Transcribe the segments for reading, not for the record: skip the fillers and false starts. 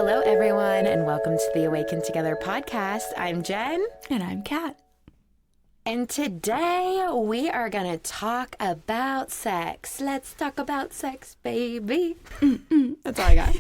Hello, everyone, and welcome to the Awaken Together podcast. I'm Jen. And I'm Kat. And today we are going to talk about sex. Let's talk about sex, baby. That's all I got.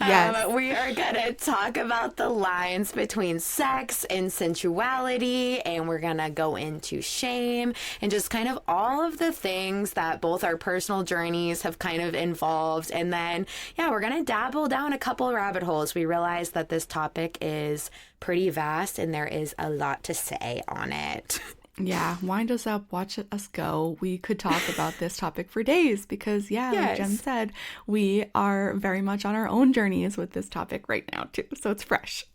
Yes. We are going to talk about the lines between sex and sensuality, and we're going to go into shame and just kind of all of the things that both our personal journeys have kind of involved. And then, we're going to dabble down a couple of rabbit holes. We realize that this topic is pretty vast and there is a lot to say on it. Yeah, wind us up, watch us go. We could talk about this topic for days because, like Jen said, we are very much on our own journeys with this topic right now, too. So it's fresh.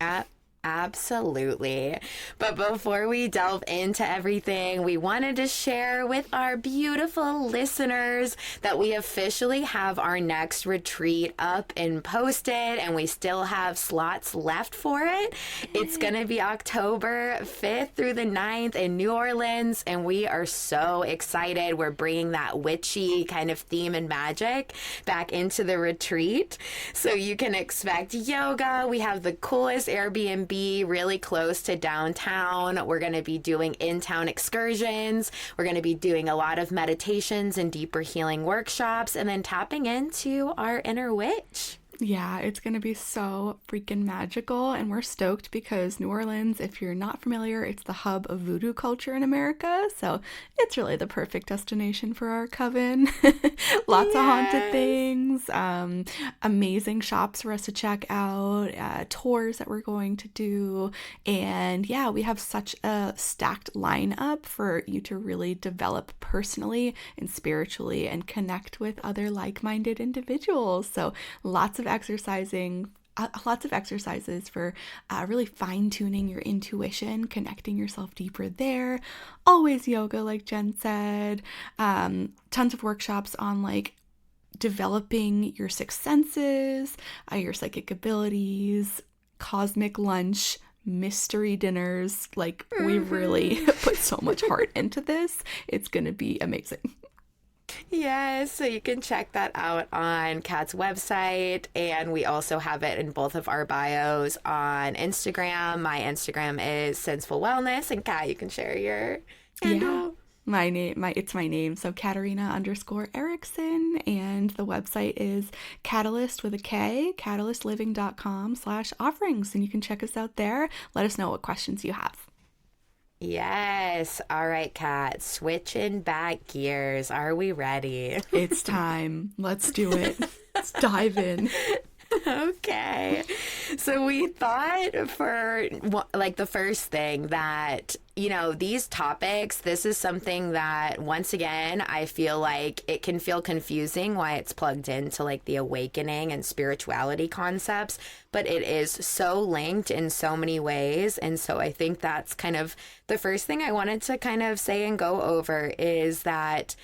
Absolutely. But before we delve into everything, we wanted to share with our beautiful listeners that we officially have our next retreat up and posted, and we still have slots left for it. It's going to be October 5th through the 9th in New Orleans, and we are so excited. We're bringing that witchy kind of theme and magic back into the retreat. So you can expect yoga. We have the coolest Airbnb really close to downtown. We're going to be doing in-town excursions. We're going to be doing a lot of meditations and deeper healing workshops, and then tapping into our inner witch. Yeah, it's going to be so freaking magical, and we're stoked because New Orleans, if you're not familiar, it's the hub of voodoo culture in America, so it's really the perfect destination for our coven. Lots of haunted things, amazing shops for us to check out, tours that we're going to do, and we have such a stacked lineup for you to really develop personally and spiritually and connect with other like-minded individuals. So lots of exercises for really fine-tuning your intuition, connecting yourself deeper there. Always yoga, like Jen said. Tons of workshops on like developing your sixth senses, your psychic abilities, cosmic lunch, mystery dinners. Like we really put so much heart into this. It's gonna be amazing. Yes, so you can check that out on Kat's website, and we also have it in both of our bios on Instagram. My Instagram is Senseful Wellness, and Kat, you can share your handle. It's my name, so Katarina_Erickson, and the website is Catalyst with a K, catalystliving.com/offerings, and you can check us out there. Let us know what questions you have. Yes. All right, Kat. Switching back gears. Are we ready? It's time. Let's do it. Let's dive in. Okay. So we thought for like the first thing that, these topics, this is something that once again, I feel like it can feel confusing why it's plugged into like the awakening and spirituality concepts, but it is so linked in so many ways. And so I think that's kind of the first thing I wanted to kind of say and go over is that,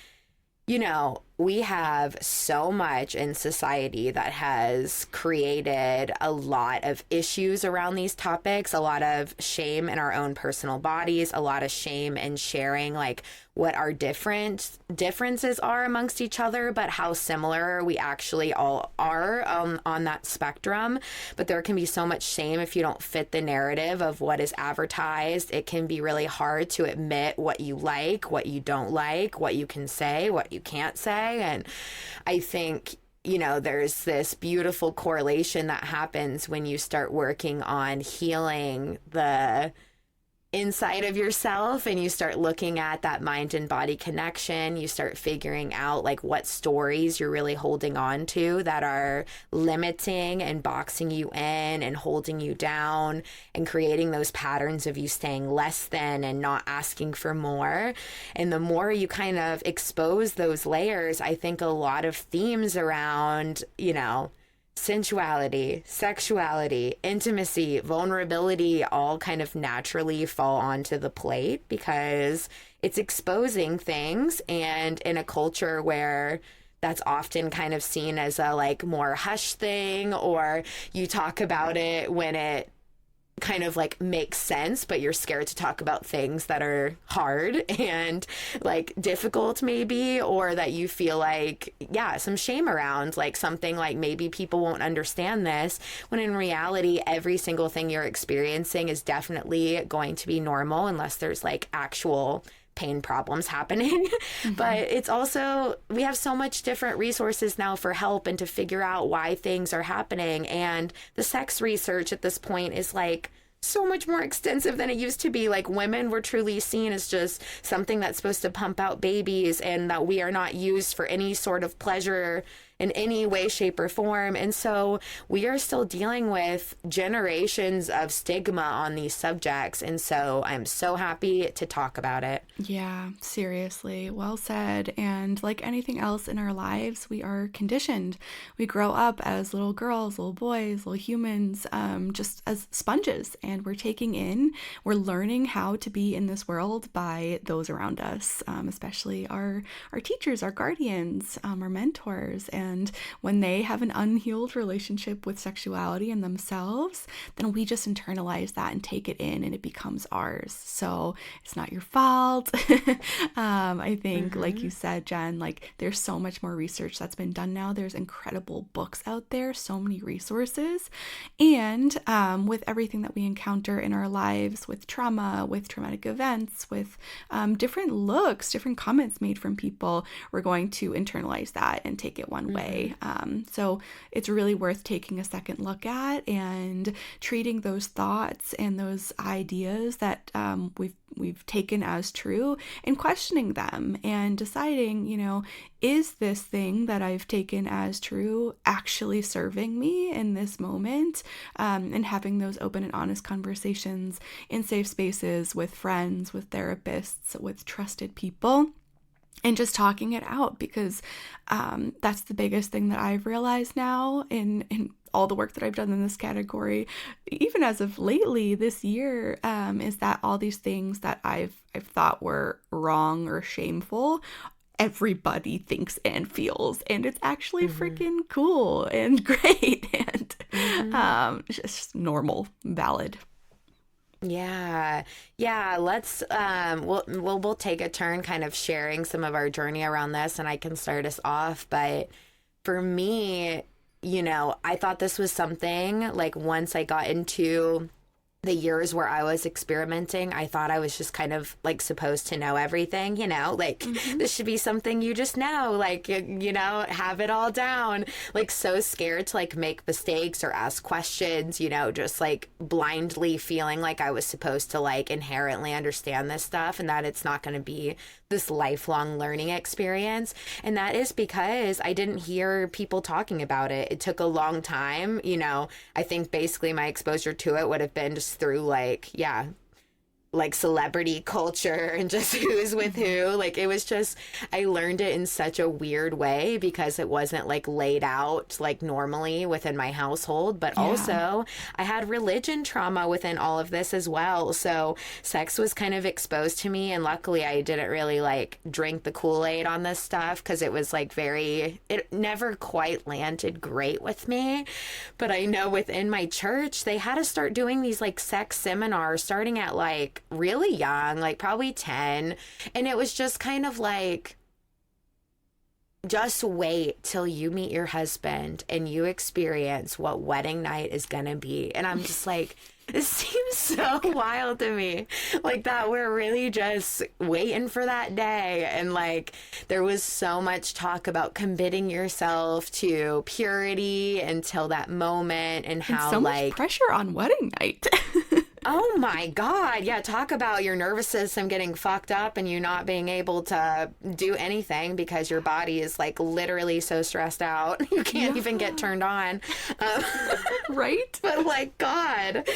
we have so much in society that has created a lot of issues around these topics, a lot of shame in our own personal bodies, a lot of shame in sharing like what our differences are amongst each other, but how similar we actually all are on that spectrum. But there can be so much shame if you don't fit the narrative of what is advertised. It can be really hard to admit what you like, what you don't like, what you can say, what you can't say. And I think, there's this beautiful correlation that happens when you start working on healing the inside of yourself and you start looking at that mind and body connection. You start figuring out like what stories you're really holding on to that are limiting and boxing you in and holding you down and creating those patterns of you staying less than and not asking for more. And the more you kind of expose those layers, I think a lot of themes around, sensuality, sexuality, intimacy, vulnerability all kind of naturally fall onto the plate because it's exposing things. And in a culture where that's often kind of seen as a like more hush thing, or you talk about it when it kind of like make sense, but you're scared to talk about things that are hard and like difficult maybe, or that you feel like, yeah, some shame around, like something like maybe people won't understand this, when in reality, every single thing you're experiencing is definitely going to be normal unless there's like actual pain problems happening. But it's also, we have so much different resources now for help and to figure out why things are happening. And the sex research at this point is like so much more extensive than it used to be. Like women were truly seen as just something that's supposed to pump out babies, and that we are not used for any sort of pleasure in any way, shape, or form. And so we are still dealing with generations of stigma on these subjects. And so I'm so happy to talk about it. Yeah, seriously. Well said. And like anything else in our lives, we are conditioned. We grow up as little girls, little boys, little humans, just as sponges. And we're learning how to be in this world by those around us, especially our teachers, our guardians, our mentors. And when they have an unhealed relationship with sexuality and themselves, then we just internalize that and take it in, and it becomes ours. So it's not your fault. I think, like you said, Jen, like there's so much more research that's been done now. There's incredible books out there, so many resources. And with everything that we encounter in our lives, with trauma, with traumatic events, with different looks, different comments made from people, we're going to internalize that and take it one way. So it's really worth taking a second look at and treating those thoughts and those ideas that we've taken as true, and questioning them and deciding, is this thing that I've taken as true actually serving me in this moment? And having those open and honest conversations in safe spaces with friends, with therapists, with trusted people. And just talking it out, because that's the biggest thing that I've realized now in all the work that I've done in this category, even as of lately this year, is that all these things that I've thought were wrong or shameful, everybody thinks and feels, and it's actually freaking cool and great and just normal, valid. Yeah. Let's we'll take a turn kind of sharing some of our journey around this, and I can start us off. But for me, I thought this was something like, once I got into the years where I was experimenting, I thought I was just kind of like supposed to know everything, like this should be something you just know, like, have it all down, like so scared to like make mistakes or ask questions, just like blindly feeling like I was supposed to like inherently understand this stuff, and that it's not going to be this lifelong learning experience. And that is because I didn't hear people talking about it. It took a long time. I think basically my exposure to it would have been just through like celebrity culture and just who's with who. Like it was just, I learned it in such a weird way because it wasn't like laid out like normally within my household. But also I had religion trauma within all of this as well. So sex was kind of exposed to me, and luckily I didn't really like drink the Kool-Aid on this stuff, because it was like it never quite landed great with me. But I know within my church they had to start doing these like sex seminars starting at like really young, like probably 10. And it was just kind of like, just wait till you meet your husband and you experience what wedding night is gonna be. And I'm just like, this seems so wild to me, like that we're really just waiting for that day. And like there was so much talk about committing yourself to purity until that moment, and how so like much pressure on wedding night. Oh my God. Yeah. Talk about your nervous system getting fucked up and you not being able to do anything because your body is like literally so stressed out. You can't even get turned on. Right? But like, God.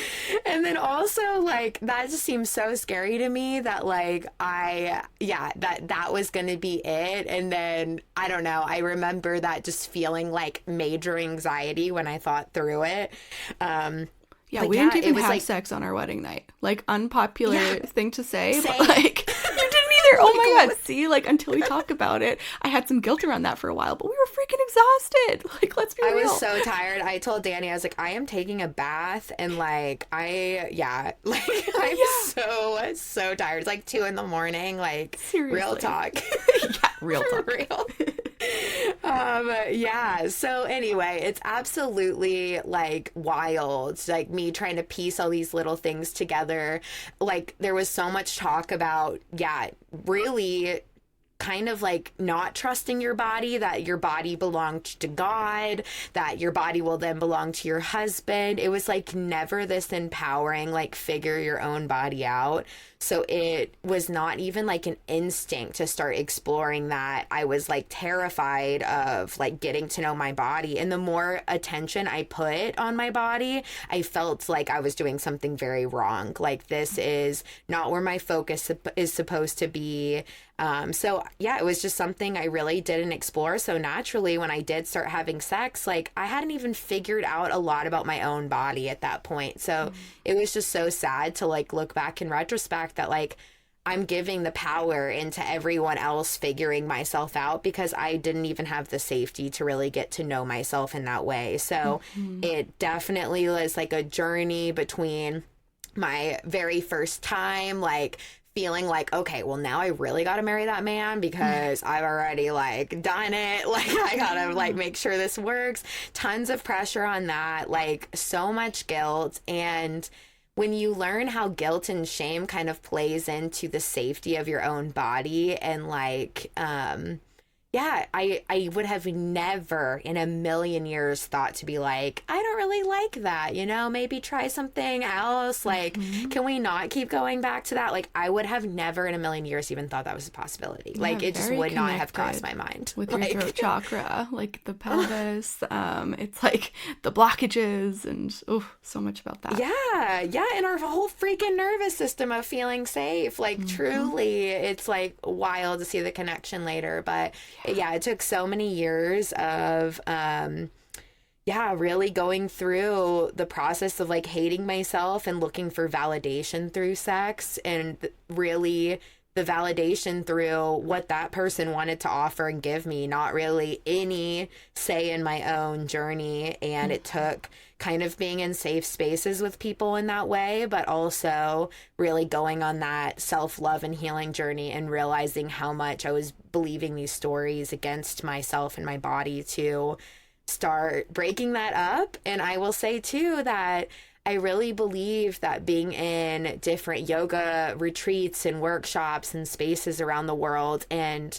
And then also like, that just seems so scary to me that like, that was going to be it. And then I don't know. I remember that just feeling like major anxiety when I thought through it. Yeah, we didn't even have sex on our wedding night. Like, unpopular thing to say, but like, you didn't Oh my God. See, like, until we talk about it, I had some guilt around that for a while, but we were freaking exhausted. Like, let's be real. I was so tired. I told Danny, I was like, I am taking a bath and like, I'm so tired. It's like 2 a.m. Like, Seriously. real talk. Yeah, real talk. Real. Yeah. So anyway, it's absolutely like wild, like me trying to piece all these little things together. Like there was so much talk about, really kind of like not trusting your body, that your body belonged to God, that your body will then belong to your husband. It was like never this empowering, like figure your own body out. So it was not even like an instinct to start exploring that. I was like terrified of like getting to know my body. And the more attention I put on my body, I felt like I was doing something very wrong. Like this is not where my focus is supposed to be. So yeah, it was just something I really didn't explore. So naturally, when I did start having sex, like I hadn't even figured out a lot about my own body at that point. So it was just so sad to like look back in retrospect that like I'm giving the power into everyone else figuring myself out because I didn't even have the safety to really get to know myself in that way. So it definitely was like a journey between my very first time, like feeling like, okay, well now I really got to marry that man because I've already like done it. Like I got to like make sure this works. Tons of pressure on that, like so much guilt. And when you learn how guilt and shame kind of plays into the safety of your own body and like, I would have never in a million years thought to be like, I don't really like that, maybe try something else. Like, can we not keep going back to that? Like, I would have never in a million years even thought that was a possibility. Yeah, like, it just would not have crossed my mind. With your throat chakra, like the pelvis, it's like the blockages and, so much about that. Yeah, and our whole freaking nervous system of feeling safe. Like, truly, it's like wild to see the connection later, but yeah, it took so many years of, really going through the process of like hating myself and looking for validation through sex and really the validation through what that person wanted to offer and give me, not really any say in my own journey. And it took kind of being in safe spaces with people in that way, but also really going on that self-love and healing journey and realizing how much I was believing these stories against myself and my body to start breaking that up. And I will say too that I really believe that being in different yoga retreats and workshops and spaces around the world and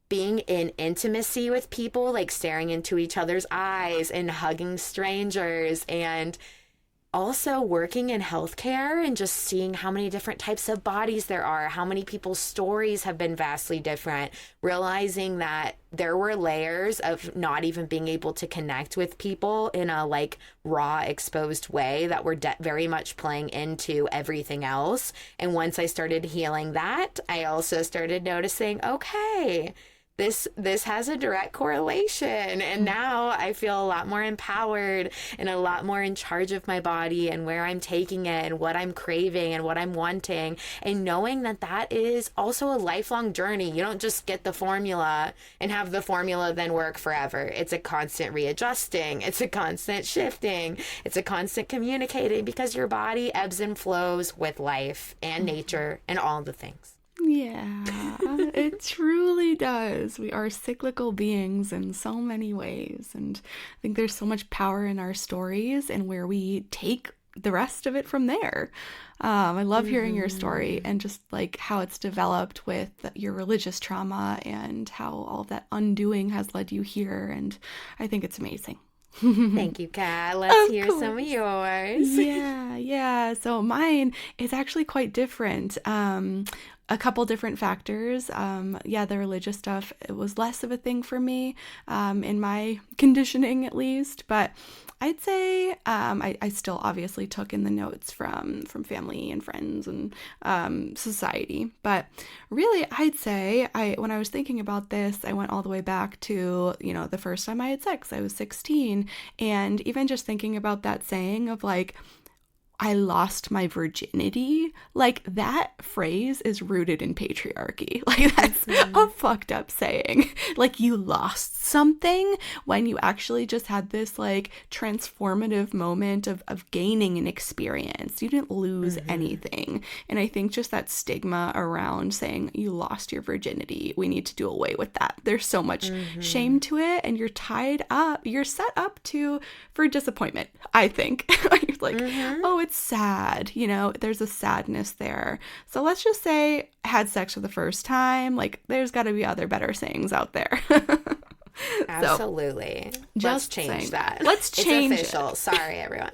being in intimacy with people, like staring into each other's eyes and hugging strangers, and also working in healthcare and just seeing how many different types of bodies there are, how many people's stories have been vastly different, realizing that there were layers of not even being able to connect with people in a like raw, exposed way that were very much playing into everything else. And once I started healing that, I also started noticing, okay, this has a direct correlation. And now I feel a lot more empowered and a lot more in charge of my body and where I'm taking it and what I'm craving and what I'm wanting. And knowing that that is also a lifelong journey. You don't just get the formula and have the formula then work forever. It's a constant readjusting. It's a constant shifting. It's a constant communicating because your body ebbs and flows with life and nature and all the things. Yeah, it truly does. We are cyclical beings in so many ways. And I think there's so much power in our stories and where we take the rest of it from there. I love hearing your story and just like how it's developed with your religious trauma and how all of that undoing has led you here. And I think it's amazing. Thank you, Kat. Let's hear some of yours. Yeah. So mine is actually quite different. A couple different factors. The religious stuff, it was less of a thing for me, in my conditioning at least, but I'd say I still obviously took in the notes from family and friends and society. But really, I'd say when I was thinking about this, I went all the way back to, the first time I had sex. I was 16. And even just thinking about that saying of like, I lost my virginity, like that phrase is rooted in patriarchy. Like that's a fucked up saying. Like you lost something when you actually just had this like transformative moment of gaining an experience. You didn't lose anything. And I think just that stigma around saying you lost your virginity, we need to do away with that. There's so much shame to it, and you're set up for disappointment, I think. You're like, oh, it's sad, there's a sadness there. So let's just say had sex for the first time. Like there's got to be other better sayings out there. Absolutely. Let's change that. Let's change it's official. Sorry, everyone.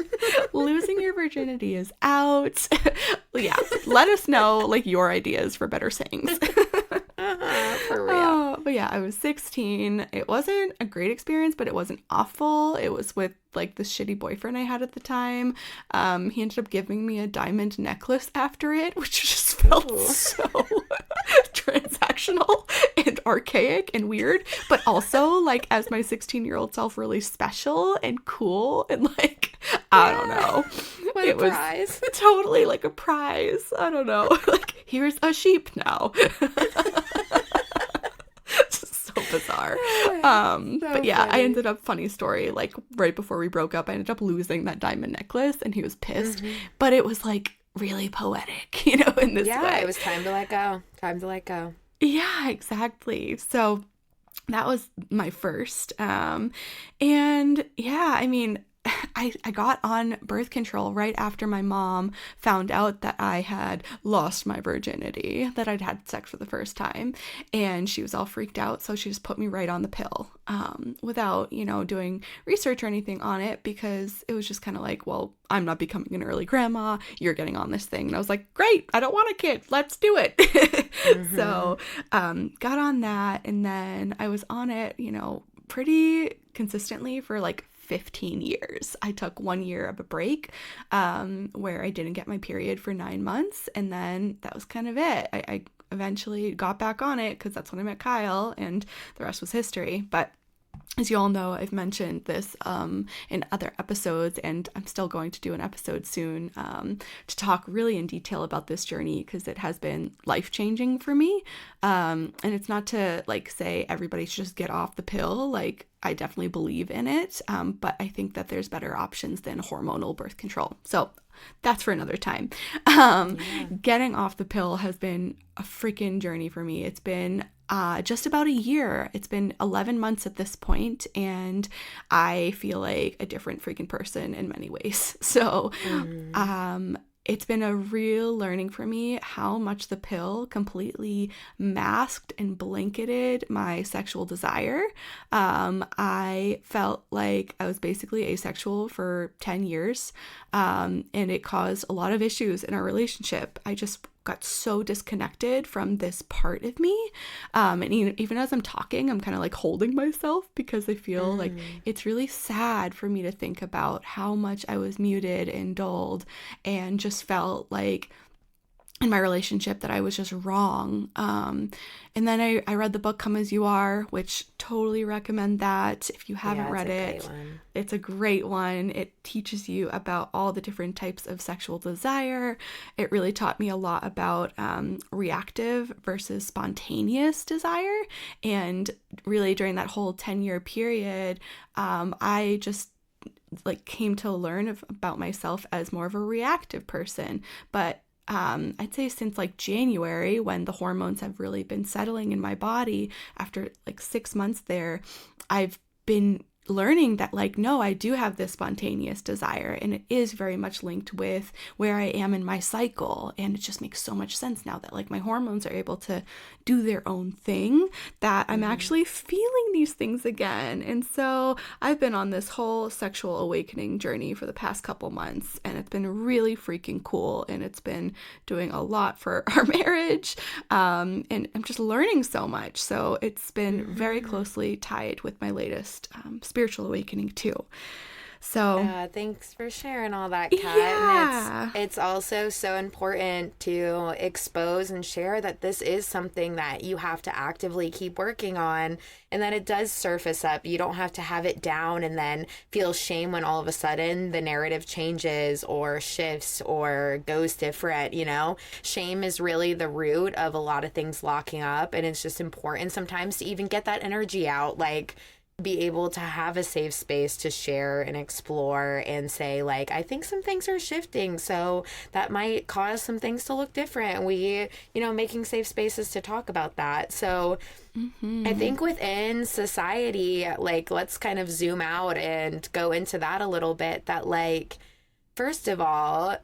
Losing your virginity is out. Yeah, let us know like your ideas for better sayings. For real. But yeah, I was 16. It wasn't a great experience, but it wasn't awful. It was with like the shitty boyfriend I had at the time. He ended up giving me a diamond necklace after it, which just felt so transactional and archaic and weird, but also like as my 16-year-old self really special and cool and like, I don't know. What a prize. Was totally like a prize. I don't know. Like, here's a sheep now. So bizarre. But yeah, funny. I ended up, funny story, like right before we broke up, I ended up losing that diamond necklace and he was pissed. But it was like really poetic, in this way. Yeah, it was time to let go. Time to let go. Yeah, exactly. So that was my first. And yeah, I mean, I got on birth control right after my mom found out that I had lost my virginity, that I'd had sex for the first time, and she was all freaked out, so she just put me right on the pill without, doing research or anything on it, because it was just kind of like, well, I'm not becoming an early grandma, you're getting on this thing. And I was like, great, I don't want a kid, let's do it. So got on that, and then I was on it, pretty consistently for like 15 years. I took 1 year of a break where I didn't get my period for 9 months, and then that was kind of it. I eventually got back on it because that's when I met Kyle, and the rest was history. But as you all know, I've mentioned this in other episodes, and I'm still going to do an episode soon to talk really in detail about this journey, because it has been life-changing for me. And it's not to like say everybody should just get off the pill. Like, I definitely believe in it, but I think that there's better options than hormonal birth control. So that's for another time. Getting off the pill has been a freaking journey for me. It's been just about a year. It's been 11 months at this point, and I feel like a different freaking person in many ways. So it's been a real learning for me how much the pill completely masked and blanketed my sexual desire. I felt like I was basically asexual for 10 years, and it caused a lot of issues in our relationship. I just got so disconnected from this part of me. And even as I'm talking, I'm kind of like holding myself, because I feel like it's really sad for me to think about how much I was muted and dulled, and just felt like in my relationship that I was just wrong. And then I read the book Come As You Are, which totally recommend that. If you haven't read it, it's a great one. It teaches you about all the different types of sexual desire. It really taught me a lot about reactive versus spontaneous desire. And really during that whole 10-year period, I just like came to learn about myself as more of a reactive person. But I'd say since like January, when the hormones have really been settling in my body, after like 6 months there, I've been learning that like, no, I do have this spontaneous desire, and it is very much linked with where I am in my cycle. And it just makes so much sense now that like my hormones are able to do their own thing, that I'm actually feeling these things again. And so I've been on this whole sexual awakening journey for the past couple months, and it's been really freaking cool, and it's been doing a lot for our marriage, and I'm just learning so much. So it's been very closely tied with my latest spiritual awakening too. So, Thanks for sharing all that, Kat. And yeah. it's also so important to expose and share that this is something that you have to actively keep working on, and that it does surface up. You don't have to have it down and then feel shame when all of a sudden the narrative changes or shifts or goes different, you know? Shame is really the root of a lot of things locking up, and it's just important sometimes to even get that energy out, like be able to have a safe space to share and explore and say, like, I think some things are shifting, so that might cause some things to look different. Making safe spaces to talk about that. So I Mm-hmm. think within society, like, let's kind of zoom out and go into that a little bit. That, like, first of all,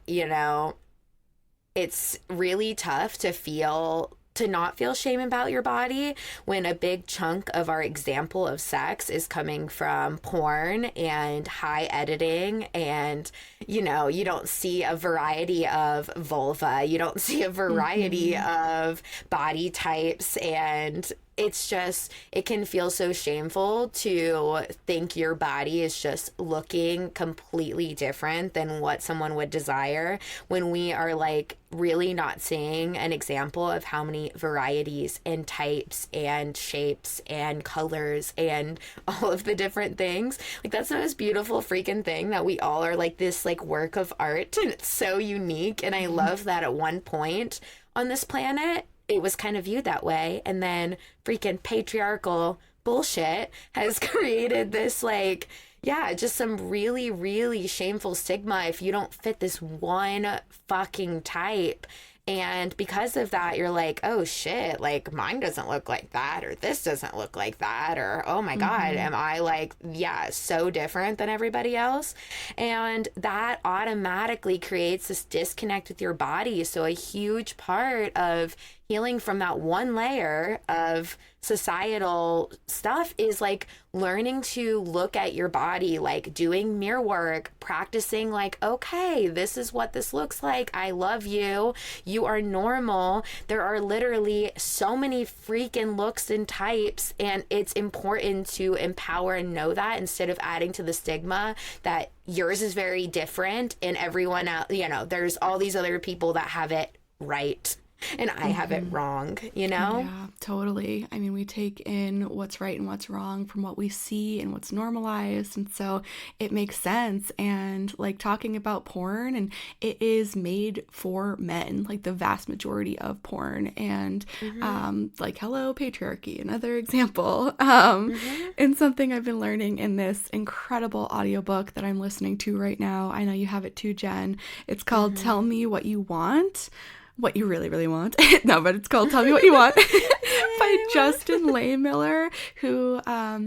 it's really tough to not feel shame about your body when a big chunk of our example of sex is coming from porn and high editing, and you don't see a variety of vulva, you don't see a variety Mm-hmm. of body types, and it can feel so shameful to think your body is just looking completely different than what someone would desire, when we are like really not seeing an example of how many varieties and types and shapes and colors and all of the different things. Like, that's the most beautiful freaking thing, that we all are like this like work of art, and it's so unique. And I love that at one point on this planet it was kind of viewed that way, and then freaking patriarchal bullshit has created this, like, yeah, just some really, really shameful stigma if you don't fit this one fucking type. And because of that, you're like, oh shit, like mine doesn't look like that, or this doesn't look like that, or oh my God, Mm-hmm. am I like, yeah, so different than everybody else? And that automatically creates this disconnect with your body. So, a huge part of healing from that one layer of societal stuff is like learning to look at your body, like doing mirror work, practicing, like, okay, this is what this looks like. I love you. You are normal. There are literally so many freaking looks and types, and it's important to empower and know that, instead of adding to the stigma that yours is very different and everyone else, there's all these other people that have it right and I have it Mm-hmm. wrong, you know? Yeah, totally. I mean, we take in what's right and what's wrong from what we see and what's normalized. And so it makes sense. And like talking about porn, and it is made for men, like the vast majority of porn. And Mm-hmm. like, hello, patriarchy, another example. Mm-hmm. And something I've been learning in this incredible audiobook that I'm listening to right now. I know you have it too, Jen. It's called Tell Mm-hmm. Me What You Want. What you really, really want. No, but it's called Tell Me What You Want by Justin Lehmiller, who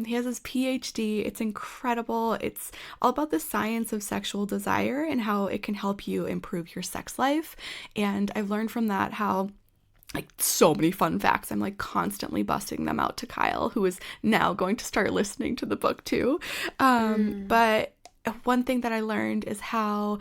he has his PhD. It's incredible. It's all about the science of sexual desire and how it can help you improve your sex life. And I've learned from that how like so many fun facts. I'm like constantly busting them out to Kyle, who is now going to start listening to the book too. Mm. But one thing that I learned is how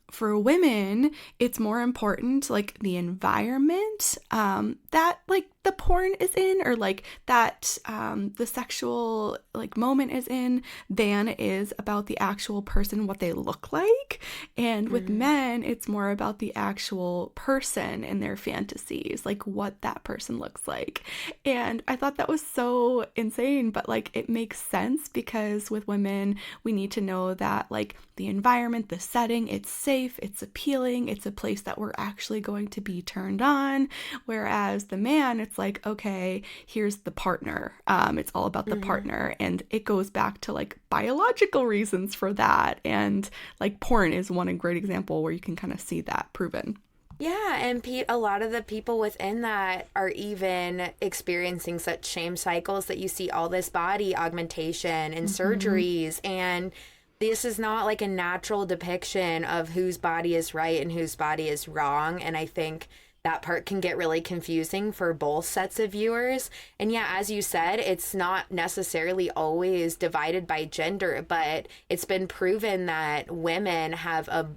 for women, it's more important, like the environment that like the porn is in, or like that the sexual like moment is in, than it is about the actual person, what they look like. And with Mm. men, it's more about the actual person and their fantasies, like what that person looks like. And I thought that was so insane, but like it makes sense, because with women, we need to know that like the environment, the setting, it's safe, it's appealing, it's a place that we're actually going to be turned on. Whereas the man, it's like, okay, here's the partner. It's all about the Mm-hmm. partner, and it goes back to like biological reasons for that. And like porn is one great example where you can kind of see that proven. Yeah, and a lot of the people within that are even experiencing such shame cycles that you see all this body augmentation and Mm-hmm. surgeries, and this is not like a natural depiction of whose body is right and whose body is wrong. And I think that part can get really confusing for both sets of viewers. And yeah, as you said, it's not necessarily always divided by gender, but it's been proven that women have a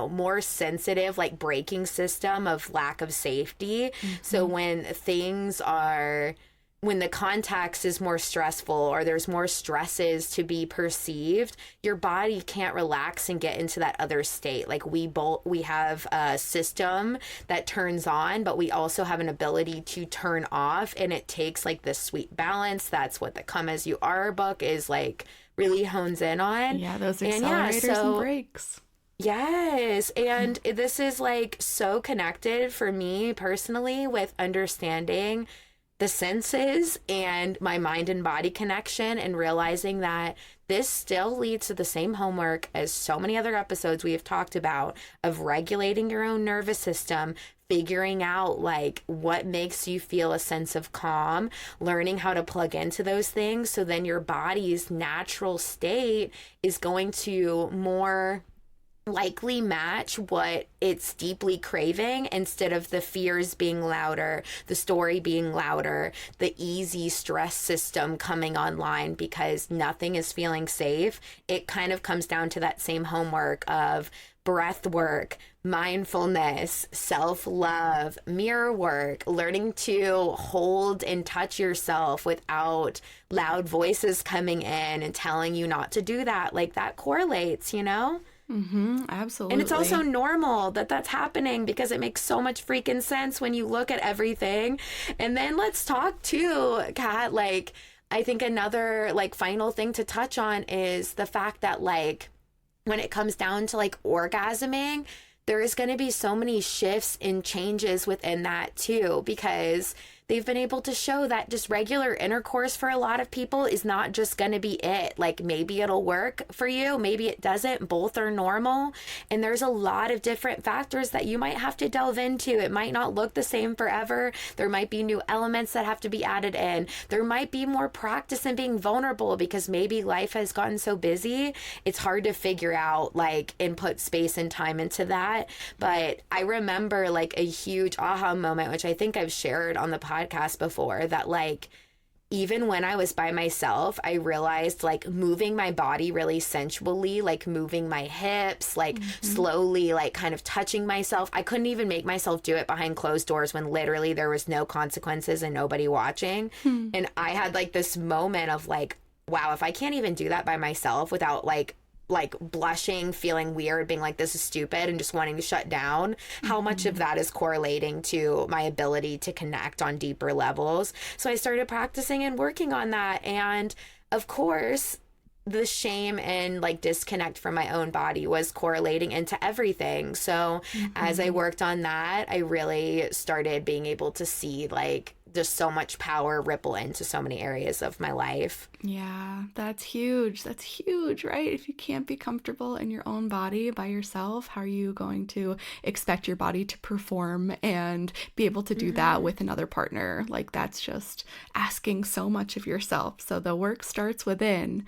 more sensitive like braking system of lack of safety. So Mm-hmm. when things are when the context is more stressful or there's more stresses to be perceived, your body can't relax and get into that other state. Like we have a system that turns on, but we also have an ability to turn off, and it takes like this sweet balance. That's what the Come As You Are book is like really hones in on. Yeah, those accelerators and brakes. Yes. And this is like so connected for me personally with understanding the senses and my mind and body connection, and realizing that this still leads to the same homework as so many other episodes we have talked about of regulating your own nervous system, figuring out like what makes you feel a sense of calm, learning how to plug into those things. So then your body's natural state is going to more likely match what it's deeply craving, instead of the fears being louder, the story being louder, the easy stress system coming online because nothing is feeling safe. It kind of comes down to that same homework of breath work, mindfulness, self-love, mirror work, learning to hold and touch yourself without loud voices coming in and telling you not to do that. Like that correlates, you know? Absolutely. And it's also normal that that's happening, because it makes so much freaking sense when you look at everything. And then let's talk too, Kat, like I think another like final thing to touch on is the fact that like when it comes down to like orgasming, there is going to be so many shifts and changes within that too, because they've been able to show that just regular intercourse for a lot of people is not just going to be it. Like maybe it'll work for you, maybe it doesn't. Both are normal. And there's a lot of different factors that you might have to delve into. It might not look the same forever. There might be new elements that have to be added in. There might be more practice in being vulnerable, because maybe life has gotten so busy, it's hard to figure out like and put space and time into that. But I remember like a huge aha moment, which I think I've shared on the podcast before, that like even when I was by myself, I realized like moving my body really sensually, like moving my hips, like slowly, like kind of touching myself. I couldn't even make myself do it behind closed doors when literally there was no consequences and nobody watching. And I had like this moment of like, wow, if I can't even do that by myself without like blushing, feeling weird, being like, this is stupid, and just wanting to shut down, how much of that is correlating to my ability to connect on deeper levels. So I started practicing and working on that. And of course, the shame and like disconnect from my own body was correlating into everything. So as I worked on that, I really started being able to see like just so much power ripple into so many areas of my life. Yeah, that's huge. That's huge, right? If you can't be comfortable in your own body by yourself, how are you going to expect your body to perform and be able to do that with another partner? Like that's just asking so much of yourself. So the work starts within.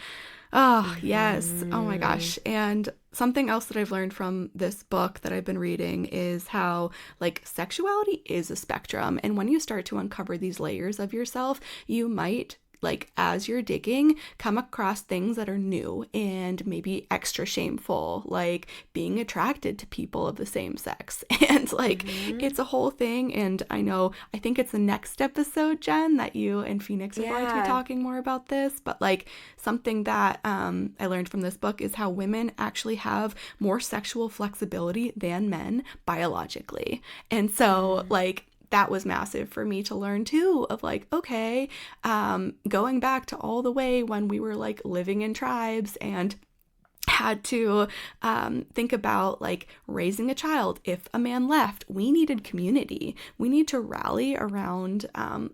Oh, yes. Oh my gosh. And something else that I've learned from this book that I've been reading is how like sexuality is a spectrum. And when you start to uncover these layers of yourself, you might like as you're digging, come across things that are new and maybe extra shameful, like being attracted to people of the same sex. And like, it's a whole thing. And I think it's the next episode, Jen, that you and Phoenix are going to be talking more about this. But like something that I learned from this book is how women actually have more sexual flexibility than men biologically. And so like, that was massive for me to learn too, of like, okay, going back to all the way when we were like living in tribes and had to think about like raising a child. If a man left, we needed community. We need to rally around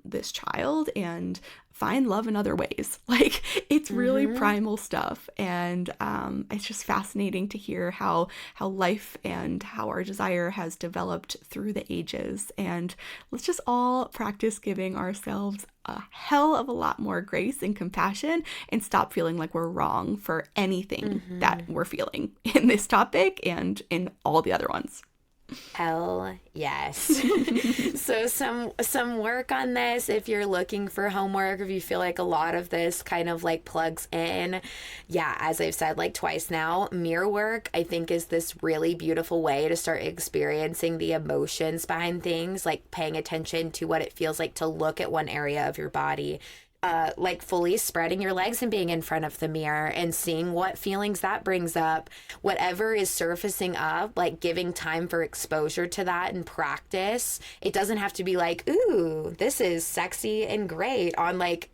this child and find love in other ways. Like it's really primal stuff. And it's just fascinating to hear how life and how our desire has developed through the ages. And let's just all practice giving ourselves a hell of a lot more grace and compassion and stop feeling like we're wrong for anything that we're feeling in this topic and in all the other ones. Hell yes. So some work on this if you're looking for homework, if you feel like a lot of this kind of like plugs in. Yeah, as I've said like twice now, mirror work I think is this really beautiful way to start experiencing the emotions behind things, like paying attention to what it feels like to look at one area of your body, like fully spreading your legs and being in front of the mirror and seeing what feelings that brings up, whatever is surfacing up, like giving time for exposure to that and practice. It doesn't have to be like, ooh, this is sexy and great on like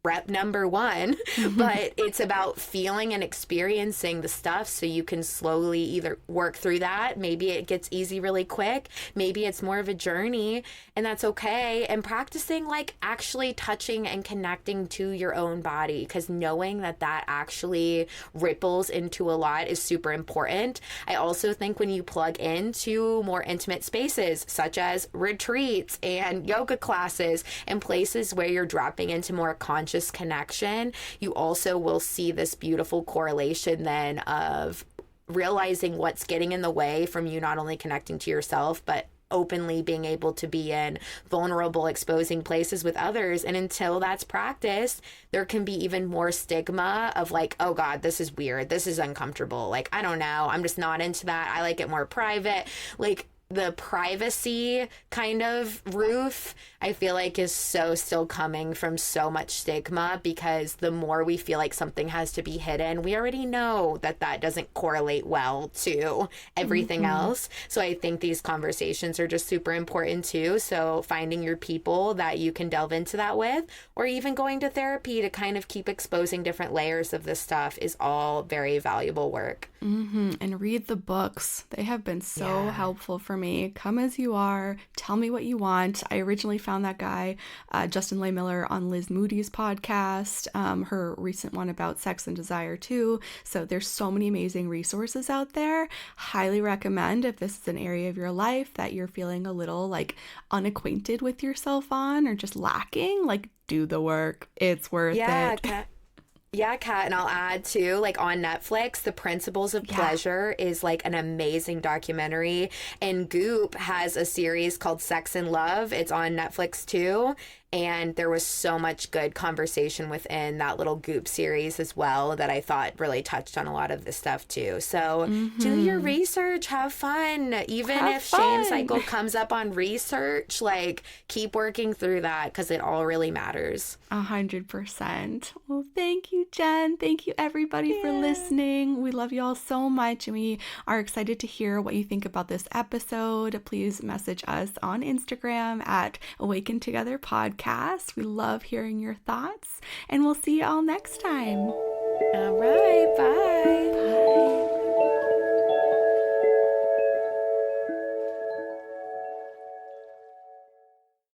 rep number one, but it's about feeling and experiencing the stuff so you can slowly either work through that. Maybe it gets easy really quick. Maybe it's more of a journey, and that's okay. And practicing like actually touching and connecting to your own body, because knowing that that actually ripples into a lot is super important. I also think when you plug into more intimate spaces, such as retreats and yoga classes and places where you're dropping into more conscious connection, you also will see this beautiful correlation then of realizing what's getting in the way from you not only connecting to yourself, but openly being able to be in vulnerable, exposing places with others. And until that's practiced, there can be even more stigma of like, oh God, this is weird. This is uncomfortable. Like, I don't know. I'm just not into that. I like it more private. Like, the privacy kind of roof, I feel like is so still coming from so much stigma, because the more we feel like something has to be hidden, we already know that that doesn't correlate well to everything else. So I think these conversations are just super important too. So finding your people that you can delve into that with, or even going to therapy to kind of keep exposing different layers of this stuff, is all very valuable work. And read the books. They have been so helpful for me. Come as you are. Tell me what you want. I originally found that guy, Justin Lay Miller, on Liz Moody's podcast, her recent one about sex and desire too. So there's so many amazing resources out there. Highly recommend, if this is an area of your life that you're feeling a little like unacquainted with yourself on, or just lacking, like do the work. It's worth it. Yeah, Kat, and I'll add too, like on Netflix, The Principles of Pleasure is like an amazing documentary, and Goop has a series called Sex and Love. It's on Netflix too, and there was so much good conversation within that little Goop series as well that I thought really touched on a lot of this stuff too. So do your research, have fun. Even if shame cycle comes up on research, like keep working through that, because it all really matters. 100%. Well, thank you, Jen. Thank you, everybody, for listening. We love you all so much, and we are excited to hear what you think about this episode. Please message us on Instagram at Awaken Together Podcast. We love hearing your thoughts, and we'll see you all next time.